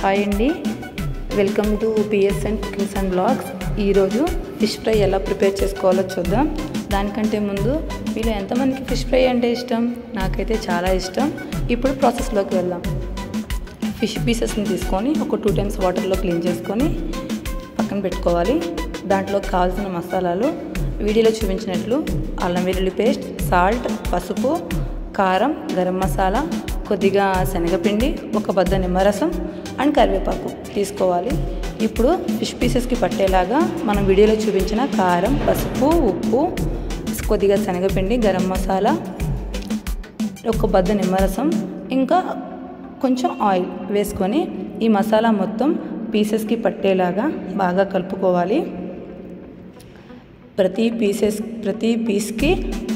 Hi అండి, welcome to PS and cookings and blogs. ఈరోజు fish fry ఎలా prepare చేసుకోవాలో చూద్దాం. దానికంటే ముందు మీలో ఎంతమందికి ఫిష్ ఫ్రై అంటే ఇష్టం? నాకైతే చాలా ఇష్టం. ఇప్పుడు ప్రాసెస్లోకి వెళ్దాం. ఫిష్ పీసెస్ని తీసుకొని ఒక 2 times వాటర్లో క్లీన్ చేసుకొని పక్కన పెట్టుకోవాలి. దాంట్లో కావాల్సిన మసాలాలు వీడియోలో చూపించినట్లు అల్లం వెల్లుల్లి పేస్ట్, సాల్ట్, పసుపు, కారం, గరం మసాలా, కొద్దిగా శనగపిండి, ఒక బద్ద నిమ్మరసం అండ్ కరివేపాకు తీసుకోవాలి. ఇప్పుడు ఫిష్ పీసెస్కి పట్టేలాగా మనం వీడియోలో చూపించిన కారం, పసుపు, ఉప్పు, కొద్దిగా శనగపిండి, గరం మసాలా, ఒక బద్ద నిమ్మరసం, ఇంకా కొంచెం ఆయిల్ వేసుకొని ఈ మసాలా మొత్తం పీసెస్కి పట్టేలాగా బాగా కలుపుకోవాలి. ప్రతి పీస్కి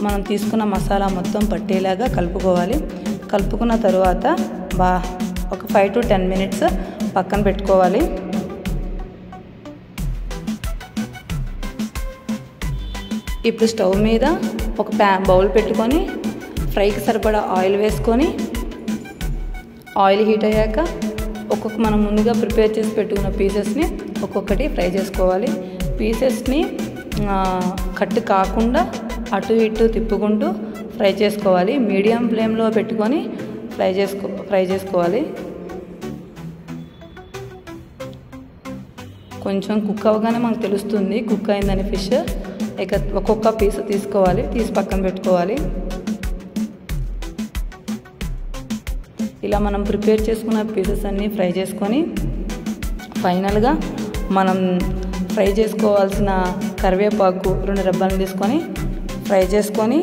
మనం తీసుకున్న మసాలా మొత్తం పట్టేలాగా కలుపుకోవాలి. కలుపుకున్న తర్వాత ఒక 5 to 10 minutes పక్కన పెట్టుకోవాలి. ఇప్పుడు స్టవ్ మీద ఒక బౌల్ పెట్టుకొని ఫ్రైకి సరిపడా ఆయిల్ వేసుకొని ఆయిల్ హీట్ అయ్యాక మనం ముందుగా ప్రిపేర్ చేసి పెట్టుకున్న పీసెస్ని ఒక్కొక్కటి ఫ్రై చేసుకోవాలి. పీసెస్ని కట్ కాకుండా అటు ఇటు తిప్పుకుంటూ ఫ్రై చేసుకోవాలి. మీడియం ఫ్లేమ్లో పెట్టుకొని ఫ్రై చేసుకోవాలి. కొంచెం కుక్ అవ్వగానే మనకు తెలుస్తుంది కుక్ అయిందని ఫిష్. ఇక ఒక్కొక్క పీస్ తీసుకోవాలి, తీసి పక్కన పెట్టుకోవాలి. ఇలా మనం ప్రిపేర్ చేసుకున్న పీసెస్ అన్నీ ఫ్రై చేసుకొని ఫైనల్గా మనం ఫ్రై చేసుకోవాల్సిన కరివేపాకు 2 రెబ్బలను తీసుకొని ఫ్రై చేసుకొని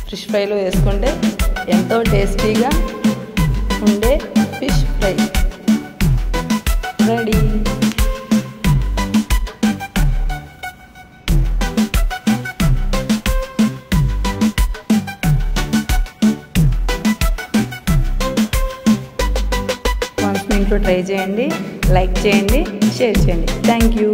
ఫిష్ ఫ్రైలో వేసుకుంటే ఎంతో టేస్టీగా ఉండే ఫిష్ ఫ్రై రెడీ. వన్స్ మీ ఇంట్లో ట్రై చేయండి, లైక్ చేయండి, షేర్ చేయండి. Thank you.